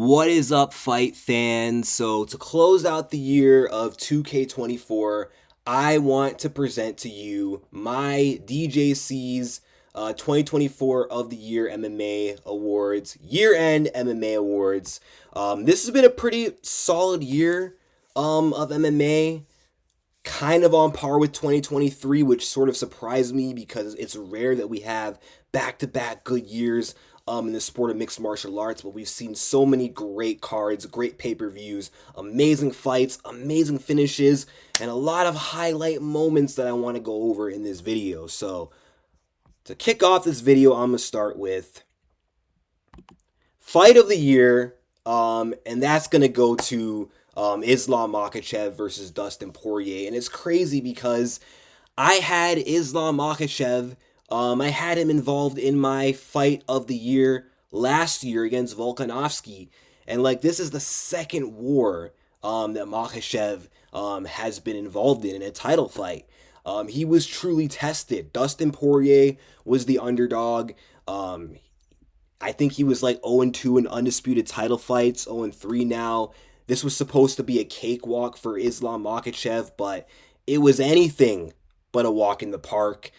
What is up, fight fans? So, to close out the year of 2K24, I want to present to you my DJC's 2024 of the Year MMA Awards, Year End MMA Awards. This has been a pretty solid year of MMA, kind of on par with 2023, which sort of surprised me because it's rare that we have back-to-back good years in the sport of mixed martial arts, but we've seen so many great cards, great pay-per-views, amazing fights, amazing finishes, and a lot of highlight moments that I want to go over in this video. So to kick off this video, I'm going to start with Fight of the Year, and that's going to go to Islam Makhachev versus Dustin Poirier. And it's crazy because I had Islam Makhachev, I had him involved in my Fight of the Year last year against Volkanovski. And this is the second war that Makhachev has been involved in a title fight. He was truly tested. Dustin Poirier was the underdog. I think he was 0-2 in undisputed title fights, 0-3 now. This was supposed to be a cakewalk for Islam Makhachev, but it was anything but a walk in the park.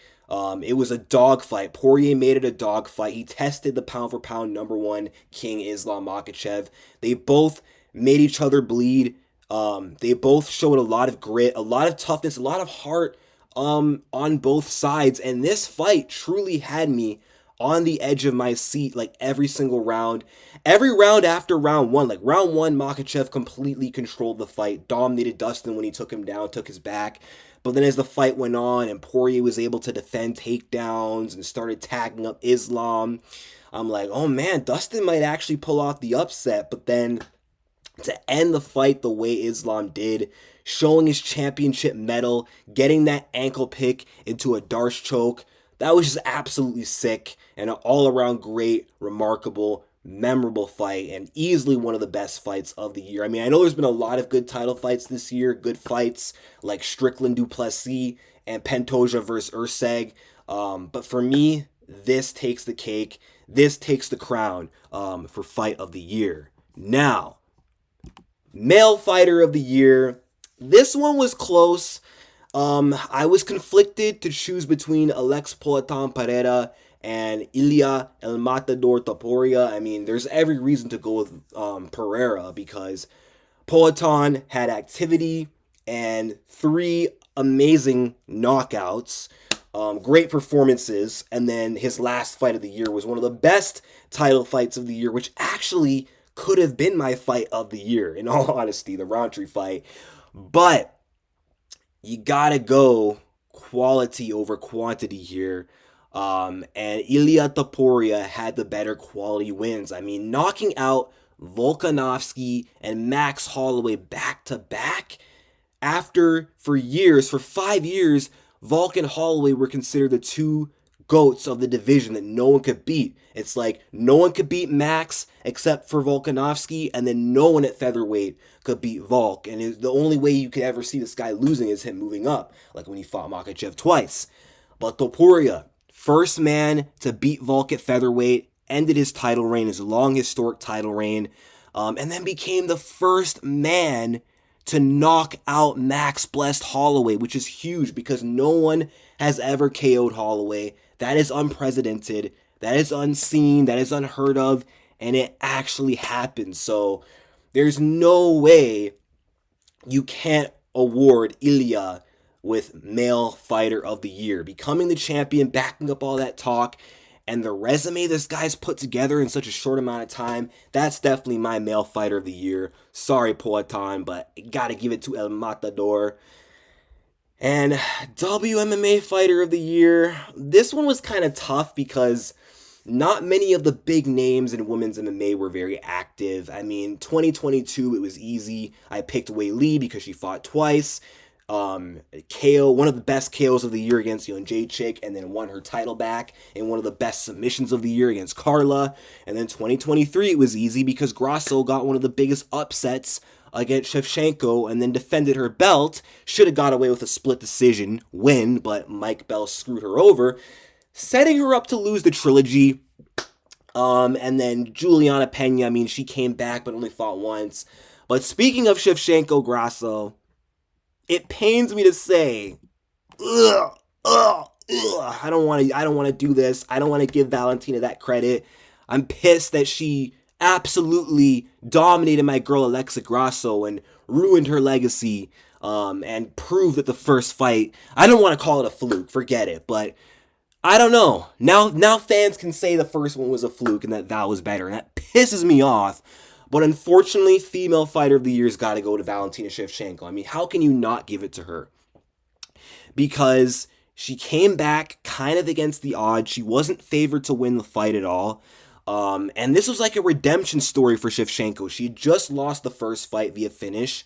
It was a dogfight. Poirier made it a dogfight. He tested the pound-for-pound number one king, Islam Makhachev. They both made each other bleed. They both showed a lot of grit, a lot of toughness, a lot of heart on both sides. And this fight truly had me on the edge of my seat every single round. Every round after round one. Round one, Makhachev completely controlled the fight, dominated Dustin when he took him down, took his back. But then as the fight went on and Poirier was able to defend takedowns and started tagging up Islam, I'm like, oh man, Dustin might actually pull off the upset. But then to end the fight the way Islam did, showing his championship medal, getting that ankle pick into a Darce choke, that was just absolutely sick and an all-around great, remarkable, memorable fight, and easily one of the best fights of the year. I mean, I know there's been a lot of good title fights this year, good fights like Strickland Duplessis and Pantoja versus Urseg, but for me, this takes the cake. This takes the crown for fight of the year. Now, male fighter of the year. This one was close. I was conflicted to choose between Alex Poatan Pereira and Ilia El Matador Topuria. I mean, there's every reason to go with Pereira because Poatan had activity and 3 amazing knockouts, great performances, and then his last fight of the year was one of the best title fights of the year, which actually could have been my fight of the year, in all honesty, the Roundtree fight. But you gotta go quality over quantity here. And Ilia Topuria had the better quality wins. I mean, knocking out Volkanovski and Max Holloway back to back after, for 5 years, Volk and Holloway were considered the 2 GOATs of the division that no one could beat. It's no one could beat Max except for Volkanovski, and then no one at featherweight could beat Volk. And the only way you could ever see this guy losing is him moving up, like when he fought Makhachev twice. But Topuria, first man to beat Volk at featherweight, ended his title reign, his long historic title reign, and then became the first man to knock out Max Blessed Holloway, which is huge because no one has ever KO'd Holloway. That is unprecedented. That is unseen. That is unheard of. And it actually happened. So there's no way you can't award Ilia with male fighter of the year. Becoming the champion, backing up all that talk, and the resume this guy's put together in such a short amount of time, that's definitely my male fighter of the year. Sorry, Poatan, but gotta give it to El Matador. And WMMA fighter of the year. This one was kind of tough because not many of the big names in women's MMA were very active. I mean, 2022, it was easy. I picked Wei Li because she fought twice. KO, one of the best KOs of the year against Jędrzejczyk, and then won her title back in one of the best submissions of the year against Carla. And then 2023, it was easy because Grasso got one of the biggest upsets against Shevchenko and then defended her belt. Should have got away with a split decision win, but Mike Bell screwed her over, setting her up to lose the trilogy. And then Juliana Pena, I mean, she came back but only fought once. But speaking of Shevchenko Grasso, it pains me to say, ugh, ugh, ugh, I don't want to do this. I don't want to give Valentina that credit. I'm pissed that she absolutely dominated my girl Alexa Grasso and ruined her legacy, and proved that the first fight, I don't want to call it a fluke, forget it, but I don't know. Now fans can say the first one was a fluke and that Val was better, and that pisses me off. But unfortunately, female fighter of the year's got to go to Valentina Shevchenko. I mean, how can you not give it to her? Because she came back kind of against the odds. She wasn't favored to win the fight at all. And this was like a redemption story for Shevchenko. She had just lost the first fight via finish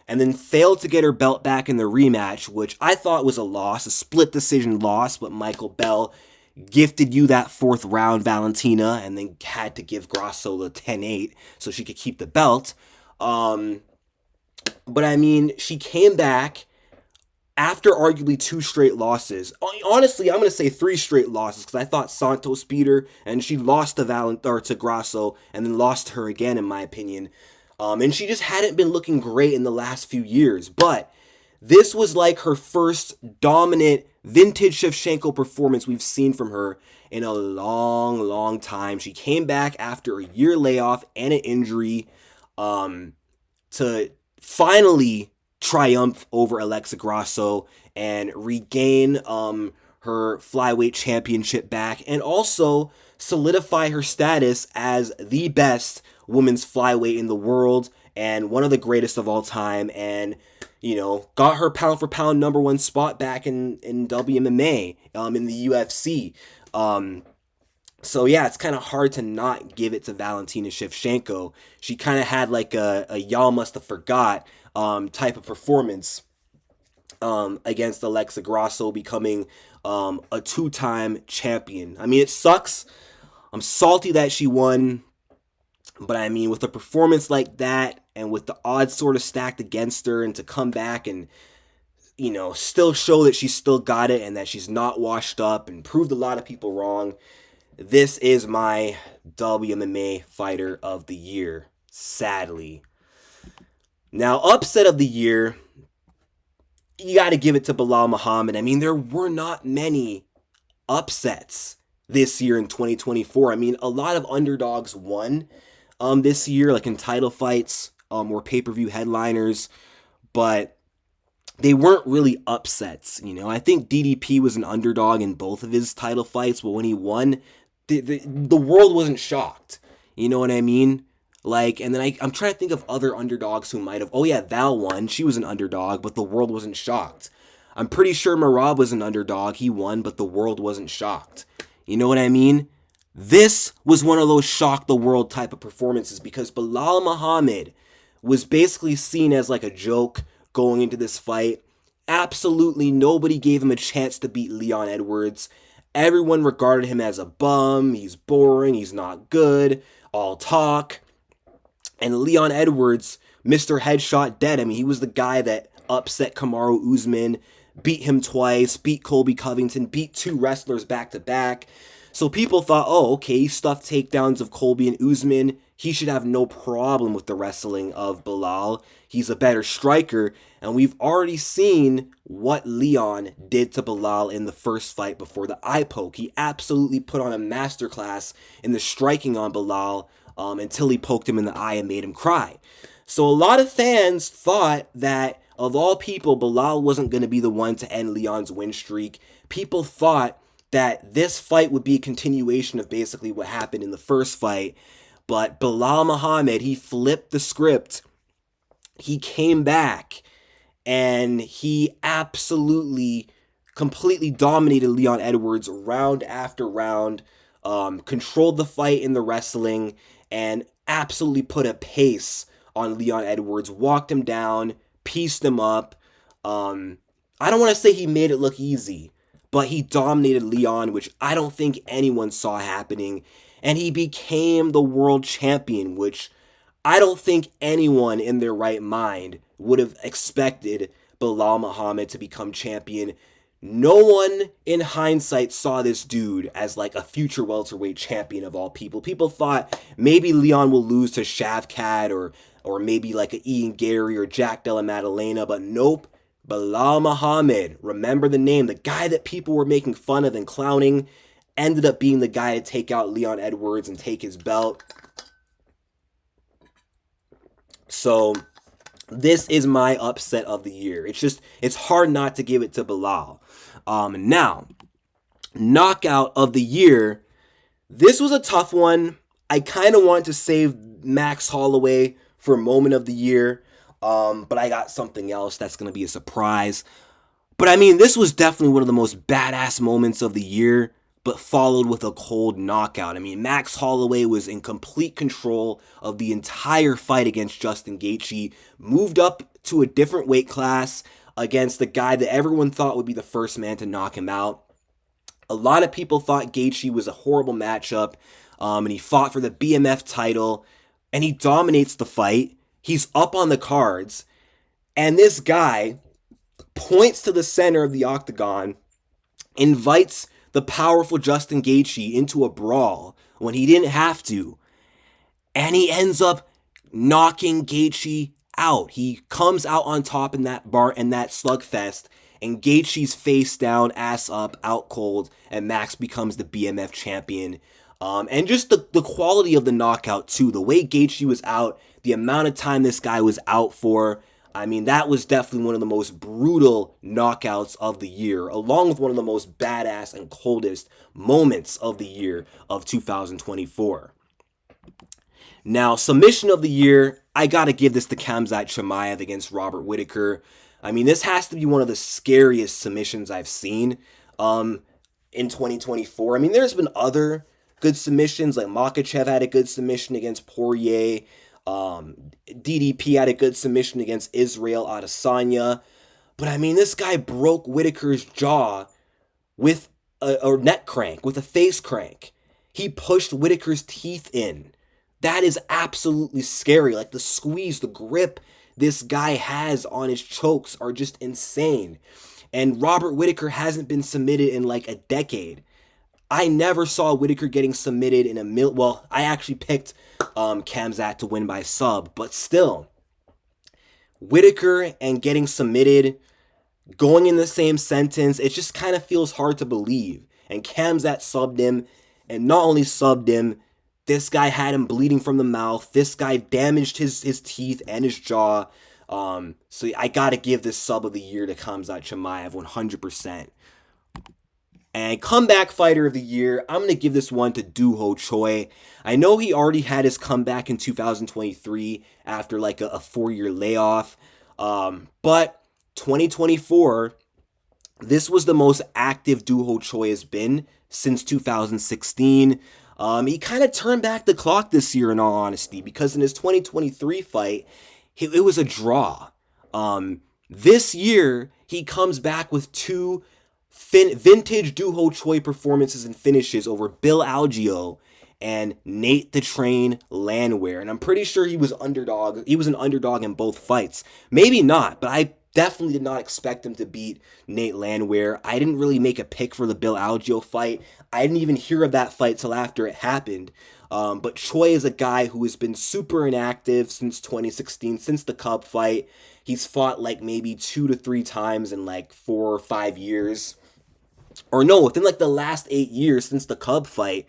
and then failed to get her belt back in the rematch, which I thought was a loss, a split decision loss, but Michael Bell gifted you that fourth round, Valentina, and then had to give Grasso the 10-8 so she could keep the belt. But I mean, she came back after arguably two straight losses. Honestly, I'm going to say three straight losses because I thought Santos beat her and she lost to Grasso and then lost to her again, in my opinion. And she just hadn't been looking great in the last few years. But this was like her first dominant vintage Shevchenko performance we've seen from her in a long, long time. She came back after a year layoff and an injury, to finally triumph over Alexa Grasso and regain her flyweight championship back, and also solidify her status as the best women's flyweight in the world and one of the greatest of all time, and got her pound for pound number one spot back in WMMA, in the UFC. So yeah, it's kind of hard to not give it to Valentina Shevchenko. She kind of had like a y'all must have forgot type of performance against Alexa Grasso, becoming a two-time champion. I mean, it sucks. I'm salty that she won, but I mean, with a performance like that and with the odds sort of stacked against her, and to come back and still show that she's still got it and that she's not washed up and proved a lot of people wrong, this is my WMMA Fighter of the Year, sadly. Now, upset of the year, you got to give it to Bilal Muhammad. I mean, there were not many upsets this year in 2024. I mean, a lot of underdogs won this year, like in title fights or pay-per-view headliners, but they weren't really upsets. I think DDP was an underdog in both of his title fights, but when he won, the world wasn't shocked. You know what I mean? Like, and then I'm trying to think of other underdogs who might have. Oh yeah, Val won. She was an underdog, but the world wasn't shocked. I'm pretty sure Marab was an underdog. He won, but the world wasn't shocked. You know what I mean? This was one of those shock the world type of performances, because Bilal Muhammad was basically seen as like a joke going into this fight. Absolutely nobody gave him a chance to beat Leon Edwards. Everyone regarded him as a bum. He's boring. He's not good. All talk. And Leon Edwards, Mr. Headshot Dead. I mean, he was the guy that upset Kamaru Usman, beat him twice, beat Colby Covington, beat two wrestlers back to back. So people thought, oh, okay, he stuffed takedowns of Colby and Usman. He should have no problem with the wrestling of Bilal. He's a better striker. And we've already seen what Leon did to Bilal in the first fight before the eye poke. He absolutely put on a masterclass in the striking on Bilal, until he poked him in the eye and made him cry. So a lot of fans thought that, of all people, Bilal wasn't going to be the one to end Leon's win streak. People thought that this fight would be a continuation of basically what happened in the first fight. But Bilal Muhammad, he flipped the script. He came back and he absolutely, completely dominated Leon Edwards round after round, controlled the fight in the wrestling, and absolutely put a pace on Leon Edwards, walked him down, pieced him up. I don't want to say he made it look easy, but he dominated Leon, which I don't think anyone saw happening. And he became the world champion, which I don't think anyone in their right mind would have expected Bilal Muhammad to become champion. No one in hindsight saw this dude as like a future welterweight champion of all people. People thought maybe Leon will lose to Shavkat or maybe like a Ian Gary or Jack Della Maddalena, but nope. Bilal Muhammad, remember the name, the guy that people were making fun of and clowning, ended up being the guy to take out Leon Edwards and take his belt. So this is my upset of the year. It's hard not to give it to Bilal. Now, knockout of the year. This was a tough one. I kind of wanted to save Max Holloway for moment of the year, but I got something else that's going to be a surprise. But I mean, this was definitely one of the most badass moments of the year, but followed with a cold knockout. I mean, Max Holloway was in complete control of the entire fight against Justin Gaethje, moved up to a different weight class against the guy that everyone thought would be the first man to knock him out. A lot of people thought Gaethje was a horrible matchup, and he fought for the BMF title, and he dominates the fight. He's up on the cards, and this guy points to the center of the octagon, invites the powerful Justin Gaethje into a brawl when he didn't have to, and he ends up knocking Gaethje out. He comes out on top in that slugfest, and Gaethje's face down, ass up, out cold, and Max becomes the BMF champion. And just the quality of the knockout too, the way Gaethje was out, the amount of time this guy was out for. I mean, that was definitely one of the most brutal knockouts of the year, along with one of the most badass and coldest moments of the year of 2024. Now, submission of the year, I gotta give this to Khamzat Chimaev against Robert Whittaker. I mean, this has to be one of the scariest submissions I've seen in 2024. I mean, there's been other good submissions, like Makhachev had a good submission against Poirier. DDP had a good submission against Israel Adesanya. But I mean, this guy broke Whittaker's jaw with a neck crank, with a face crank. He pushed Whittaker's teeth in. That is absolutely scary. Like the squeeze, the grip this guy has on his chokes are just insane. And Robert Whittaker hasn't been submitted in like a decade. I never saw Whittaker getting submitted in a well, I actually picked Khamzat to win by sub, but still, Whittaker and getting submitted, going in the same sentence, it just kind of feels hard to believe. And Khamzat subbed him, and not only subbed him, this guy had him bleeding from the mouth. This guy damaged his teeth and his jaw. So I gotta give this sub of the year to Khamzat Chimaev 100%. And comeback fighter of the year, I'm going to give this one to Doo Ho Choi. I know he already had his comeback in 2023 after like a 4-year layoff. But 2024, this was the most active Doo Ho Choi has been since 2016. He kind of turned back the clock this year in all honesty, because in his 2023 fight, it was a draw. This year, he comes back with two vintage Doo Ho Choi performances and finishes over Bill Algeo and Nate the Train Landwehr. And I'm pretty sure he was underdog. He was an underdog in both fights. Maybe not, but I definitely did not expect him to beat Nate Landwehr. I didn't really make a pick for the Bill Algeo fight. I didn't even hear of that fight till after it happened. But Choi is a guy who has been super inactive since 2016, since the Cub fight. He's fought like maybe 2 to 3 times in like 4 or 5 years. Or no, within like the last 8 years since the Cub fight,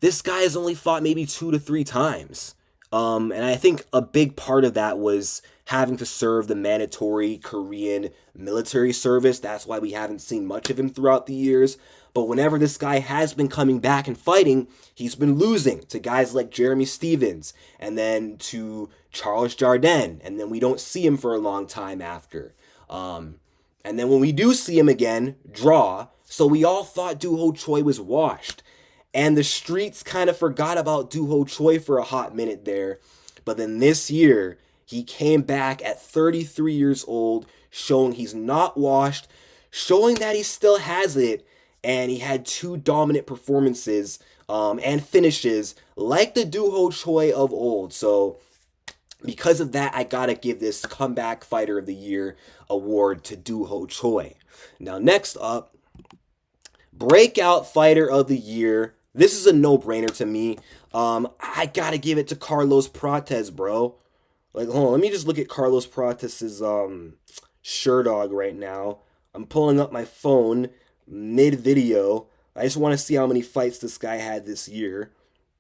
this guy has only fought maybe 2 to 3 times. And I think a big part of that was having to serve the mandatory Korean military service. That's why we haven't seen much of him throughout the years. But whenever this guy has been coming back and fighting, he's been losing to guys like Jeremy Stevens and then to Charles Jourdain. And then we don't see him for a long time after. And then when we do see him again, draw. So we all thought Doo Ho Choi was washed. And the streets kind of forgot about Doo Ho Choi for a hot minute there. But then this year, he came back at 33 years old, showing he's not washed, showing that he still has it. And he had 2 dominant performances and finishes like the Doo Ho Choi of old. So Because of that, I gotta give this Comeback Fighter of the Year award to Doo Ho Choi. Now, next up, Breakout Fighter of the Year. This is a no-brainer to me. I gotta give it to Carlos Prates, bro. Like, hold on, let me just look at Carlos Prates's Sherdog right now. I'm pulling up my phone mid video. I just want to see how many fights this guy had this year.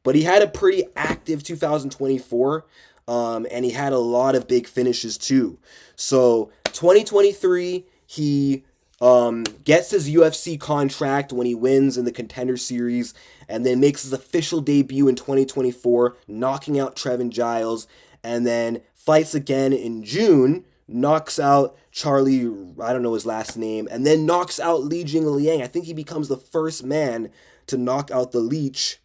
But he had a pretty active 2024, and he had a lot of big finishes too. So 2023, he gets his UFC contract when he wins in the Contender Series, and then makes his official debut in 2024, knocking out Trevin Giles, and then fights again in June, knocks out Charlie, I don't know his last name, and then knocks out Li Jingliang. I think he becomes the first man to knock out the Leech.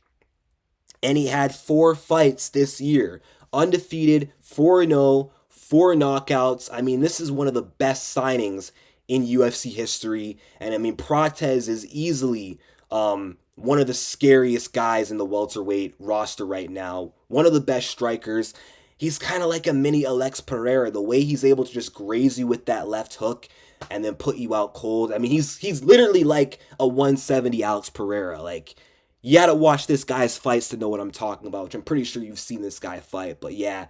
And he had 4 fights this year. Undefeated, 4-0, 4 knockouts. I mean, this is one of the best signings in UFC history. And I mean, Prates is easily one of the scariest guys in the welterweight roster right now. One of the best strikers. He's kind of like a mini Alex Pereira. The way he's able to just graze you with that left hook and then put you out cold. I mean, he's literally like a 170 Alex Pereira. Like, you gotta watch this guy's fights to know what I'm talking about, which I'm pretty sure you've seen this guy fight. But yeah,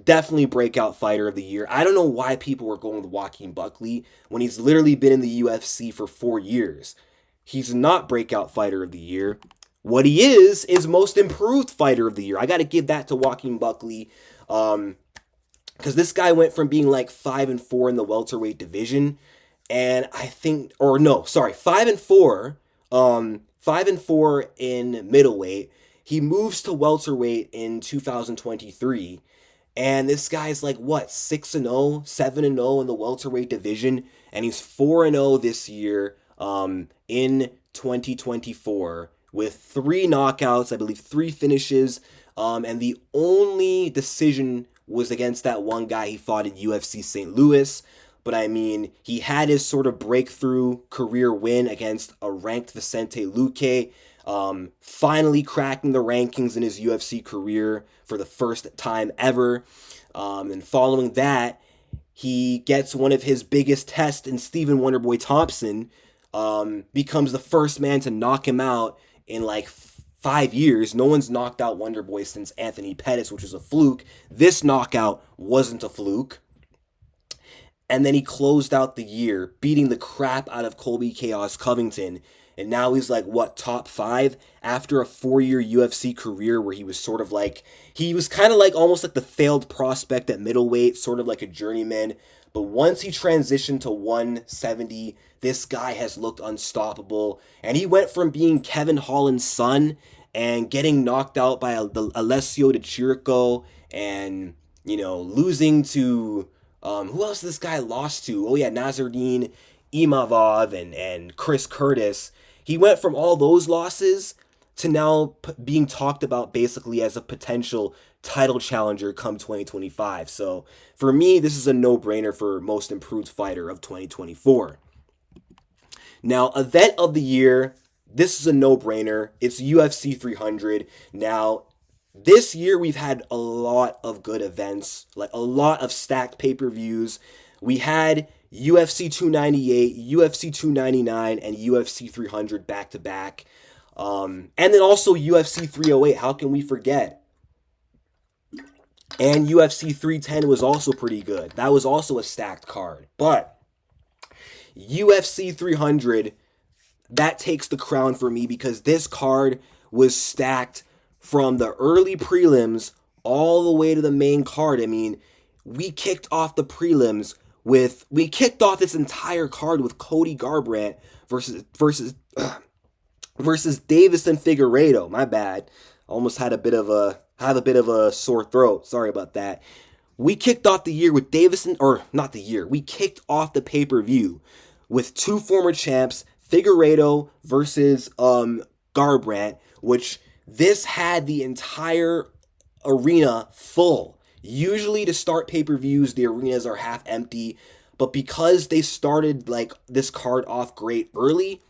definitely Breakout Fighter of the Year. I don't know why people were going with Joaquin Buckley when he's literally been in the UFC for 4 years. He's not Breakout Fighter of the Year. What he is Most Improved Fighter of the Year. I got to give that to Joaquin Buckley, because this guy went from being like 5-4 in the welterweight division, and I think, or no, sorry, 5-4, 5-4 in middleweight. He moves to welterweight in 2023, and this guy's like what, 6-0, 7-0 in the welterweight division, and he's 4-0 this year, in 2024, with 3 knockouts, I believe 3 finishes, and the only decision was against that one guy he fought in UFC St. Louis. But I mean, he had his sort of breakthrough career win against a ranked Vicente Luque, finally cracking the rankings in his UFC career for the first time ever. And following that, he gets one of his biggest tests in Stephen Wonderboy Thompson, becomes the first man to knock him out in like 5 years. No one's knocked out Wonderboy since Anthony Pettis, which was a fluke. This knockout wasn't a fluke. And then he closed out the year, beating the crap out of Colby Chaos Covington. And now he's like, what, top 5? After a 4-year UFC career where he was sort of like, he was kind of like almost like the failed prospect at middleweight, sort of like a journeyman. But once he transitioned to 170, this guy has looked unstoppable. And he went from being Kevin Holland's son and getting knocked out by Alessio Di Chirico and, you know, losing to... who else this guy lost to? Oh yeah, Nazardine Imavov and Chris Curtis. He went from all those losses to now being talked about basically as a potential title challenger come 2025. So for me, this is a no-brainer for Most Improved Fighter of 2024. Now, Event of the Year, this is a no-brainer. It's UFC 300. Now, this year we've had a lot of good events, like a lot of stacked pay-per-views. We had UFC 298, UFC 299, and UFC 300 back-to-back. And then also UFC 308, how can we forget? And UFC 310 was also pretty good. That was also a stacked card. But UFC 300, that takes the crown for me because this card was stacked from the early prelims all the way to the main card. I mean, we kicked off the prelims we kicked off this entire card with Cody Garbrandt versus Davison Figueiredo. My bad. Almost had a bit of a sore throat. Sorry about that. We kicked off the year with we kicked off the pay-per-view with 2 former champs, Figueiredo versus Garbrandt, which this had the entire arena full. Usually to start pay-per-views, the arenas are half empty, but because they started like this card off great early,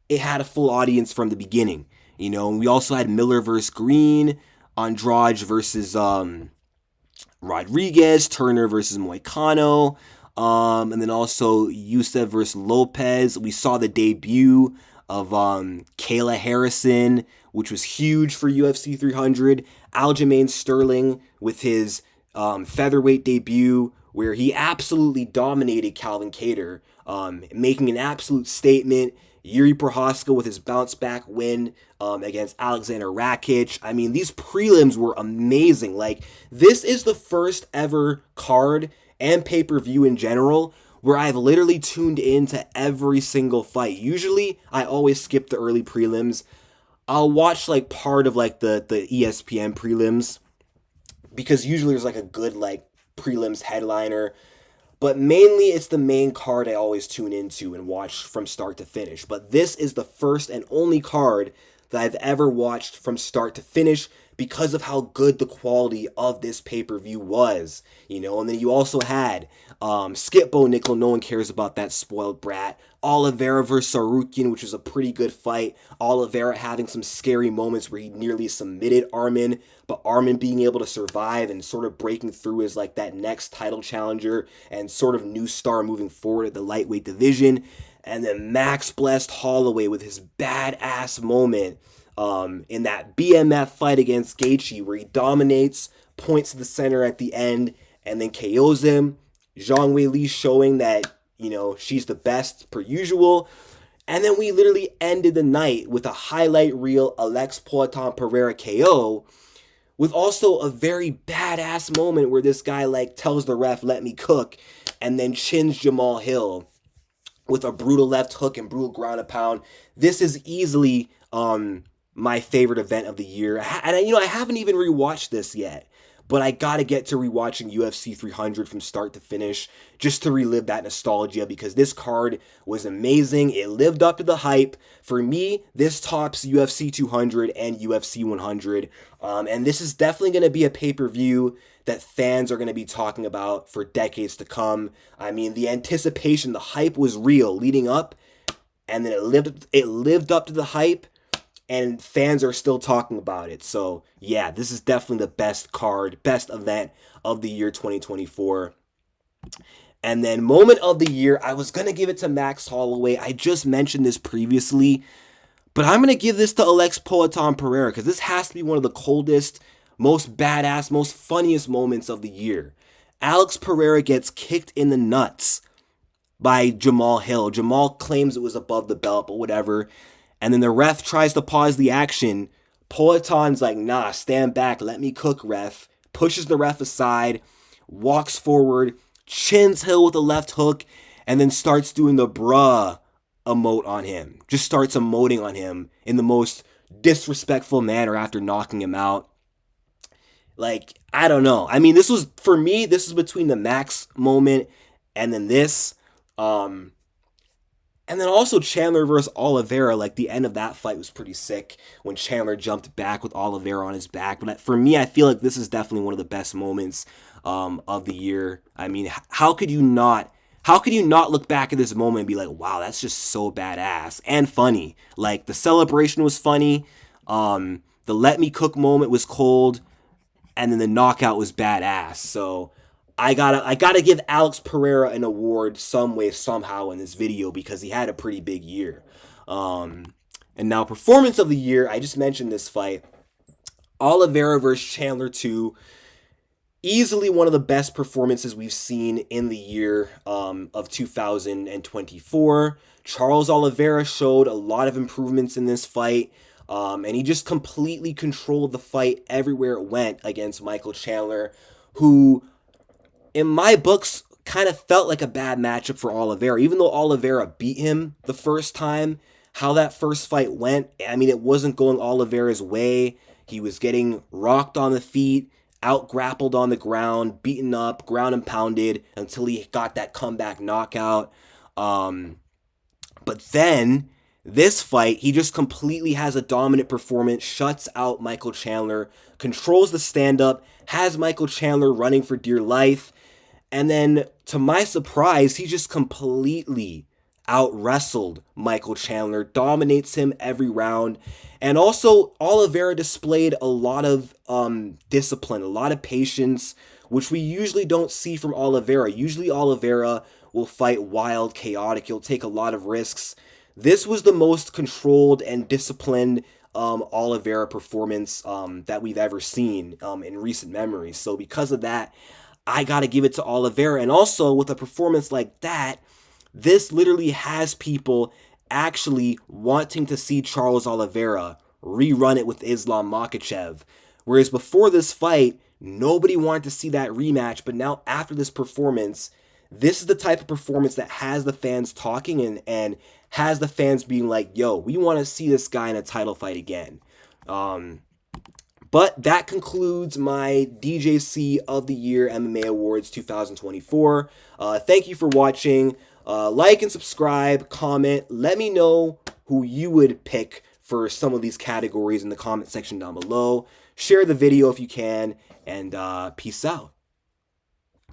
it had a full audience from the beginning. And we also had Miller versus Green, Andrade versus Rodriguez, Turner versus Moicano, and then also Youssef versus Lopez. We saw the debut of Kayla Harrison, which was huge for UFC 300. Aljamain Sterling with his featherweight debut, where he absolutely dominated Calvin Kattar, making an absolute statement. Yuri Prohaska with his bounce back win against Alexander Rakic. I mean, these prelims were amazing. Like, this is the first ever card and pay per view in general where I've literally tuned into every single fight. Usually, I always skip the early prelims. I'll watch like part of like the ESPN prelims because usually there's like a good like prelims headliner, but mainly it's the main card I always tune into and watch from start to finish. But this is the first and only card that I've ever watched from start to finish because of how good the quality of this pay-per-view was, and then you also had Skip Bo Nickel, no one cares about that spoiled brat. Oliveira versus Sarukian, which was a pretty good fight. Oliveira having some scary moments where he nearly submitted Armin, but Armin being able to survive and sort of breaking through as like that next title challenger and sort of new star moving forward at the lightweight division. And then Max Blessed Holloway with his badass moment in that BMF fight against Gaethje, where he dominates, points to the center at the end, and then KOs him. Zhang Wei Li showing that, she's the best per usual. And then we literally ended the night with a highlight reel Alex Poatan Pereira KO, with also a very badass moment where this guy like tells the ref, let me cook, and then chins Jamal Hill with a brutal left hook and brutal ground and pound. This is easily my favorite event of the year. And I haven't even rewatched this yet, but I gotta get to rewatching UFC 300 from start to finish just to relive that nostalgia because this card was amazing. It lived up to the hype. For me, this tops UFC 200 and UFC 100. And this is definitely going to be a pay-per-view that fans are going to be talking about for decades to come. I mean, the anticipation, the hype was real leading up, and then it lived up to the hype, and fans are still talking about it. So, yeah, this is definitely the best card, best event of the year 2024. And then moment of the year, I was going to give it to Max Holloway. I just mentioned this previously, but I'm going to give this to Alex Poatan Pereira because this has to be one of the coldest, most badass, most funniest moments of the year. Alex Pereira gets kicked in the nuts by Jamal Hill. Jamal claims it was above the belt, but whatever. And then the ref tries to pause the action. Poatan's like, nah, stand back, let me cook, ref. Pushes the ref aside, walks forward, chins Hill with a left hook, and then starts doing the bruh emote on him. Just starts emoting on him in the most disrespectful manner after knocking him out. Like, I don't know. I mean, for me, this is between the Max moment and then this. And then also Chandler versus Oliveira, like the end of that fight was pretty sick when Chandler jumped back with Oliveira on his back. But for me, I feel like this is definitely one of the best moments of the year. I mean, how could you not look back at this moment and be like, wow, that's just so badass and funny. Like the celebration was funny. The let me cook moment was cold. And then the knockout was badass. So I gotta give Alex Pereira an award some way, somehow in this video because he had a pretty big year. And now performance of the year, I just mentioned this fight. Oliveira versus Chandler 2. Easily one of the best performances we've seen in the year of 2024. Charles Oliveira showed a lot of improvements in this fight. And he just completely controlled the fight everywhere it went against Michael Chandler, who in my books, kind of felt like a bad matchup for Oliveira. Even though Oliveira beat him the first time, how that first fight went, I mean, it wasn't going Oliveira's way. He was getting rocked on the feet, out-grappled on the ground, beaten up, ground and pounded until he got that comeback knockout. But then, this fight, he just completely has a dominant performance, shuts out Michael Chandler, controls the stand-up, has Michael Chandler running for dear life. And then, to my surprise, he just completely out-wrestled Michael Chandler, dominates him every round. And also, Oliveira displayed a lot of discipline, a lot of patience which we usually don't see from Oliveira. Usually Oliveira will fight wild, chaotic. He'll take a lot of risks. This was the most controlled and disciplined Oliveira performance that we've ever seen in recent memory. So because of that, I got to give it to Oliveira. And also with a performance like that, this literally has people actually wanting to see Charles Oliveira rerun it with Islam Makhachev. Whereas before this fight, nobody wanted to see that rematch. But now after this performance, this is the type of performance that has the fans talking and has the fans being like, yo, we want to see this guy in a title fight again. But that concludes my DJC of the Year MMA Awards 2024. Thank you for watching. Like and subscribe, comment. Let me know who you would pick for some of these categories in the comment section down below. Share the video if you can, and peace out.